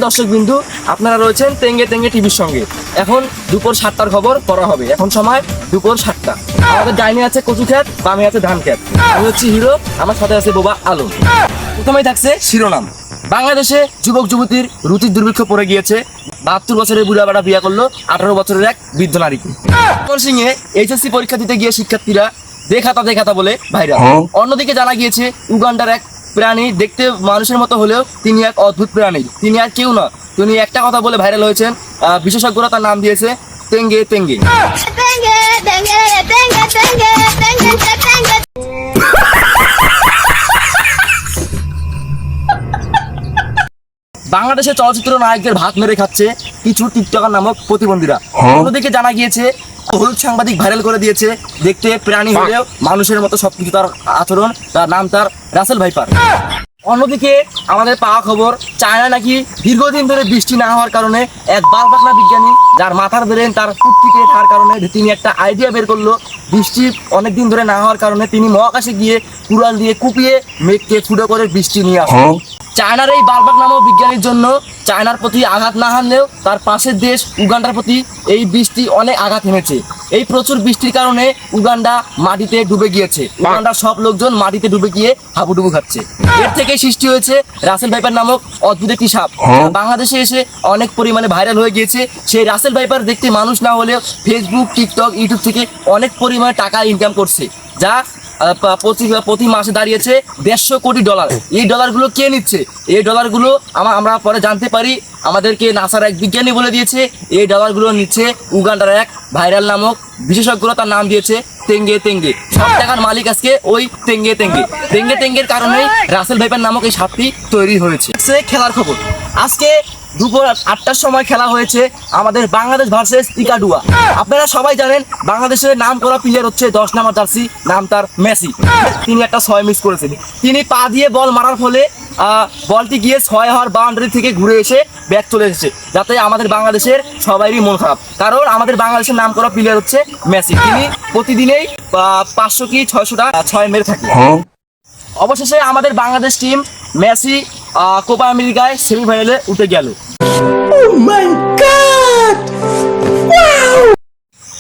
দর্শক বিন্দু, আপনারা রয়েছেন তেঙ্গে তেঙ্গে টিভির সঙ্গে। এখন দুপুর 7টার খবর পড়া হবে। এখন সময় দুপুর 7টা। আমাদের ডাইনে আছে কচু ক্ষেত, বামে আছে ধান ক্ষেত। আমি হচ্ছি হিরো, আমার সাথে আছে বোবা আলম। প্রথমেই থাকছে শিরোনাম। বাংলাদেশে যুবক যুবতীর রুচির দুর্ভিক্ষ পড়ে গিয়েছে। 72 বছরের বুড়া বেড়া বিয়ে করলো 18 বছরের এক বৃদ্ধ নারীকে। ময়মনসিংহে এইচএসসি পরীক্ষা দিতে গিয়ে শিক্ষার্থীরা দেখাতা বলে ভাইরাল। অন্যদিকে জানা গিয়েছে উগান্ডার এক প্রাণী দেখতে মানুষের মতো হলেও তিনি এক অদ্ভুত প্রাণী। তিনি আর কেউ না, তিনি একটা কথা বলে ভাইরাল হয়েছেন। বিশেষজ্ঞরা তার নাম দিয়েছে তেঙ্গে তেঙ্গে। বাংলাদেশের চলচ্চিত্র নায়কদের ভাত মেরে খাচ্ছে কিছু টিকটকার নামক প্রতিবন্ধীরা। অন্যদিকে জানা গিয়েছে হলুদ সাংবাদিক ভাইরাল করে দিয়েছে দেখতে প্রাণী হলেও মানুষের মতো সবকিছু তার আচরণ, তার নাম তার রাসেল ভাইপার। অন্যদিকে আমাদের পাওয়া খবর, চায়না নাকি দীর্ঘদিন ধরে বৃষ্টি না হওয়ার কারণে এক বালপাকনা বিজ্ঞানী যার মাথার ব্রেন তার ফুটকিতে থাকার কারণে তিনি একটা আইডিয়া বের করলো। বৃষ্টি অনেকদিন ধরে না হওয়ার কারণে তিনি মহাকাশে গিয়ে কুড়াল দিয়ে কুপিয়ে মেঘকে ফুটো করে বৃষ্টি নিয়ে আসে। চায়নার এই বালপাক নামক বিজ্ঞানীর জন্য চায়নার প্রতি আঘাত না হানলেও তার পাশের দেশ উগান্ডার প্রতি এই বৃষ্টি অনেক আঘাত এনেছে। এই প্রচুর বৃষ্টির কারণে উগান্ডা মাটিতে ডুবে গিয়েছে। উগান্ডার সব লোকজন মাটিতে ডুবে গিয়ে হাবুডুবু খাচ্ছে। এর থেকে সৃষ্টি হয়েছে রাসেল ভাইপার নামক অদ্ভুত একটি সাপ। বাংলাদেশে এসে অনেক পরিমাণে ভাইরাল হয়ে গিয়েছে। সেই রাসেল ভাইপার দেখতে মানুষ না হলেও ফেসবুক, টিকটক, ইউটিউব থেকে অনেক পরিমাণে টাকা ইনকাম করছে, যা প্রতি মাসে দাঁড়িয়েছে $150 কোটি। এই ডলারগুলো কে নিচ্ছে? এই ডলারগুলো আমরা পরে জানতে পারি, আমাদেরকে নাসার এক বিজ্ঞানী বলে দিয়েছে। এই ডলারগুলো নিচ্ছে উগান্ডার এক ভাইরাল নামক বিশেষজ্ঞরা তার নাম দিয়েছে তেঙ্গে তেঙ্গে। সব টাকার মালিক আজকে ওই তেঙ্গে তেঙ্গে। তেঙ্গে তেঙ্গের কারণেই রাসেল ভাইপার নামক এই সাপটি তৈরি হয়েছে। খেলার খবর, আজকে দুপুর 8টার সময় খেলা হয়েছে আমাদের বাংলাদেশ ভার্সেস ইকাডুয়া। আপনারা সবাই জানেন বাংলাদেশের নাম করা প্লেয়ার হচ্ছে 10 নম্বর জার্সি, নাম তার মেসি। তিনি একটা 6 মিস করেছেন। তিনি পা দিয়ে বল মারার ফলে বলটি গিয়ে 6 হওয়ার বাউন্ডারি থেকে ঘুরে এসে ব্যাক চলে এসেছে, যাতে আমাদের বাংলাদেশের সবারই মন খারাপ। কারণ আমাদের বাংলাদেশের নাম করা প্লেয়ার হচ্ছে মেসি। তিনি প্রতিদিনেই 500 কি 600টা 6 মেরে থাকে। অবশেষে আমাদের বাংলাদেশ টিম মেসি কোপা আমেরিকায় সেমিফাইনালে উঠে গেল।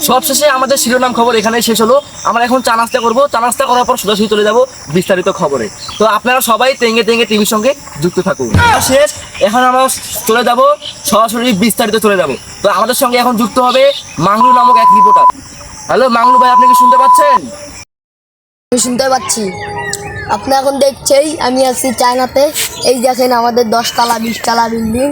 সবশেষে আমাদের শিরোনাম খবর এখানে শেষ হলো। আমরা এখন চা নাস্তা করবো। চা নাস্তা করার পর সোজাসুজি চলে যাবো বিস্তারিত খবরে। তো আপনারা সবাই তেঙ্গে তেঙ্গে টিভির সঙ্গে যুক্ত থাকুন। শেষ, এখন আমরা চলে যাব সরাসরি বিস্তারিত চলে যাব। তো আমাদের সঙ্গে এখন যুক্ত হবে মাংলু নামক এক রিপোর্টার। হ্যালো মাংলু ভাই, আপনি কি শুনতে পাচ্ছেন? আমি শুনতে পাচ্ছি। আপনি এখন দেখছেই আমি আছি চায়নাতে। এই দেখেন আমাদের 10 তলা 20 তলা বিল্ডিং।